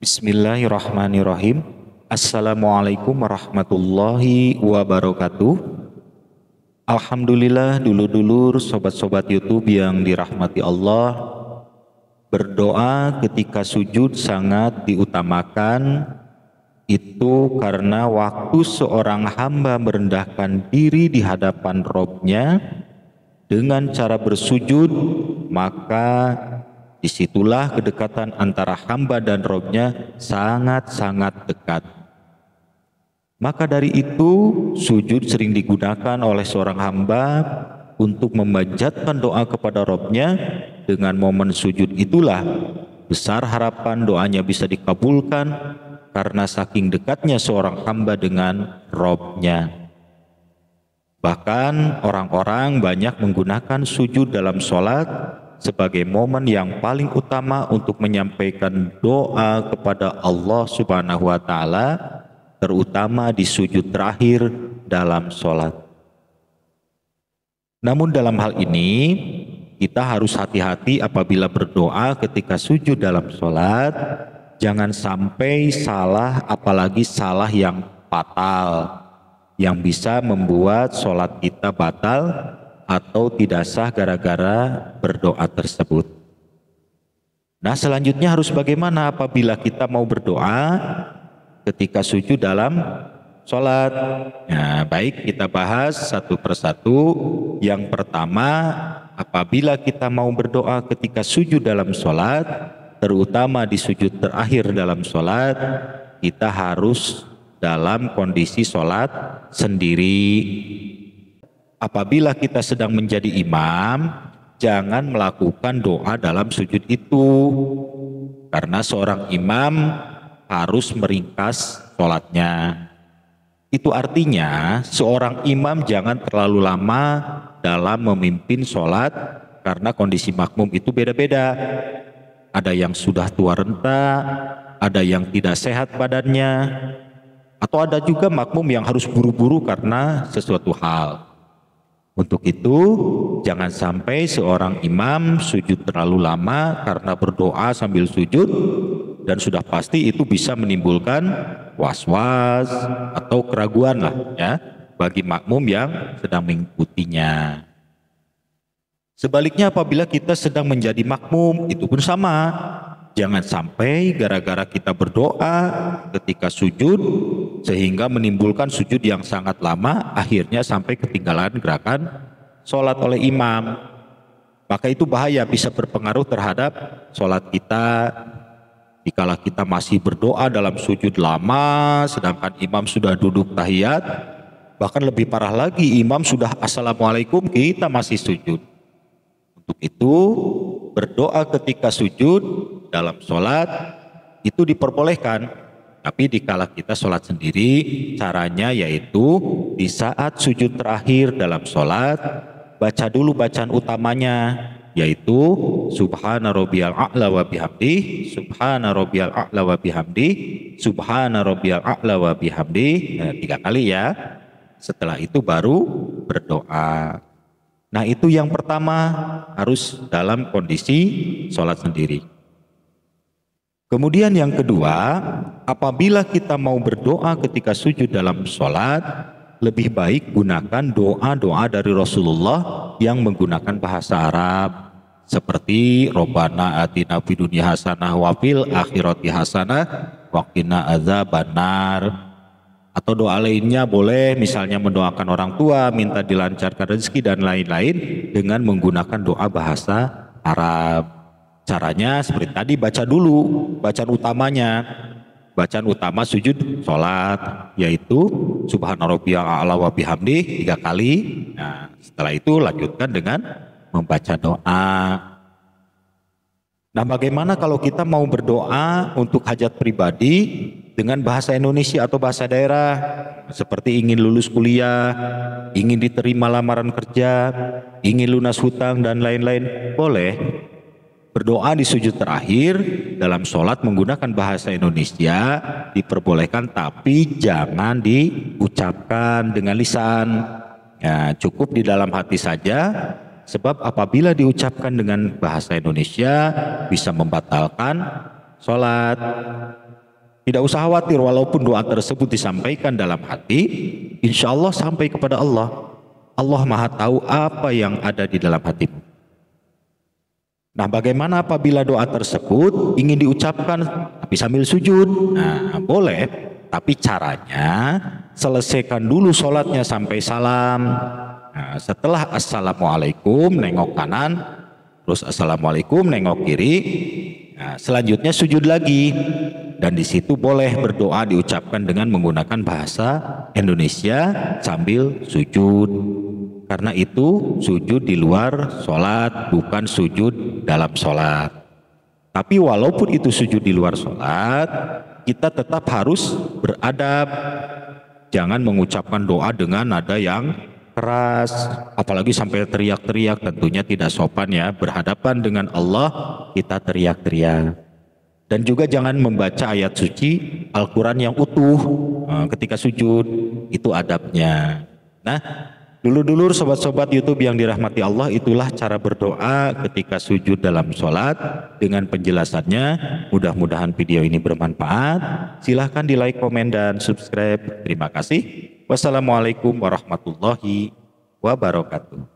Bismillahirrahmanirrahim. Assalamualaikum warahmatullahi wabarakatuh. Alhamdulillah, dulur-dulur sobat-sobat YouTube yang dirahmati Allah, berdoa ketika sujud sangat diutamakan. Itu karena waktu seorang hamba merendahkan diri di hadapan Robnya dengan cara bersujud, maka disitulah kedekatan antara hamba dan Robnya sangat-sangat dekat. Maka dari itu sujud sering digunakan oleh seorang hamba untuk memanjatkan doa kepada Robnya. Dengan momen sujud itulah besar harapan doanya bisa dikabulkan karena saking dekatnya seorang hamba dengan Robnya. Bahkan orang-orang banyak menggunakan sujud dalam sholat sebagai momen yang paling utama untuk menyampaikan doa kepada Allah Subhanahu wa Ta'ala, terutama di sujud terakhir dalam sholat. Namun dalam hal ini kita harus hati-hati apabila berdoa ketika sujud dalam sholat. Jangan sampai salah, apalagi salah yang fatal, yang bisa membuat sholat kita batal atau tidak sah gara-gara berdoa tersebut. Nah, selanjutnya harus bagaimana apabila kita mau berdoa ketika sujud dalam sholat? Nah, baik, kita bahas satu persatu. Yang pertama, apabila kita mau berdoa ketika sujud dalam sholat, terutama di sujud terakhir dalam sholat, kita harus dalam kondisi sholat sendiri. Apabila kita sedang menjadi imam, jangan melakukan doa dalam sujud itu, karena seorang imam harus meringkas sholatnya. Itu artinya seorang imam jangan terlalu lama dalam memimpin sholat, karena kondisi makmum itu beda-beda. Ada yang sudah tua renta, ada yang tidak sehat badannya, atau ada juga makmum yang harus buru-buru karena sesuatu hal. Untuk itu, jangan sampai seorang imam sujud terlalu lama karena berdoa sambil sujud, dan sudah pasti itu bisa menimbulkan was-was atau keraguan lah ya bagi makmum yang sedang mengikutinya. Sebaliknya apabila kita sedang menjadi makmum, itu pun sama. Jangan sampai gara-gara kita berdoa ketika sujud sehingga menimbulkan sujud yang sangat lama, akhirnya sampai ketinggalan gerakan sholat oleh imam. Maka itu bahaya, bisa berpengaruh terhadap sholat kita. Dikala kita masih berdoa dalam sujud lama, sedangkan imam sudah duduk tahiyat, bahkan lebih parah lagi, imam sudah assalamualaikum, kita masih sujud. Untuk itu, berdoa ketika sujud dalam sholat itu diperbolehkan, tapi dikala kita sholat sendiri, caranya yaitu di saat sujud terakhir dalam sholat, baca dulu bacaan utamanya, yaitu subhana rabbiyal a'la wa bihamdi, subhana rabbiyal a'la wa bihamdi, subhana rabbiyal a'la wa bihamdi, 3 kali ya. Setelah itu baru berdoa. Nah, itu yang pertama, harus dalam kondisi sholat sendiri. Kemudian yang kedua, apabila kita mau berdoa ketika sujud dalam sholat, lebih baik gunakan doa-doa dari Rasulullah yang menggunakan bahasa Arab, seperti Robbana atina fid dunya hasanah wa fil akhirati hasanah wa qina adzabannar. Atau doa lainnya boleh, misalnya mendoakan orang tua, minta dilancarkan rezeki dan lain-lain dengan menggunakan doa bahasa Arab. Caranya seperti tadi, baca dulu bacaan utamanya. Bacaan utama sujud sholat yaitu subhana rabbiyal a'la wa bihamdi 3 kali. Nah, setelah itu lanjutkan dengan membaca doa. Nah, bagaimana kalau kita mau berdoa untuk hajat pribadi dengan bahasa Indonesia atau bahasa daerah, seperti ingin lulus kuliah, ingin diterima lamaran kerja, ingin lunas hutang dan lain-lain? Boleh berdoa di sujud terakhir dalam sholat menggunakan bahasa Indonesia, diperbolehkan, tapi jangan diucapkan dengan lisan. Ya, cukup di dalam hati saja. Sebab apabila diucapkan dengan bahasa Indonesia bisa membatalkan sholat. Tidak usah khawatir, walaupun doa tersebut disampaikan dalam hati, insya Allah sampai kepada Allah. Allah Maha tahu apa yang ada di dalam hatimu. Nah, bagaimana apabila doa tersebut ingin diucapkan tapi sambil sujud? Nah, boleh, tapi caranya selesaikan dulu sholatnya sampai salam. Nah, setelah assalamualaikum nengok kanan, terus assalamualaikum nengok kiri. Nah, selanjutnya sujud lagi, dan di situ boleh berdoa diucapkan dengan menggunakan bahasa Indonesia sambil sujud. Karena itu sujud di luar sholat, bukan sujud dalam sholat. Tapi walaupun itu sujud di luar sholat, kita tetap harus beradab. Jangan mengucapkan doa dengan nada yang keras, apalagi sampai teriak-teriak, tentunya tidak sopan ya. Berhadapan dengan Allah kita teriak-teriak. Dan juga jangan membaca ayat suci Al-Quran yang utuh ketika sujud, itu adabnya. Nah, dulur-dulur sobat-sobat YouTube yang dirahmati Allah, itulah cara berdoa ketika sujud dalam sholat dengan penjelasannya. Mudah-mudahan video ini bermanfaat. Silahkan di like, komen, dan subscribe. Terima kasih. Wassalamualaikum warahmatullahi wabarakatuh.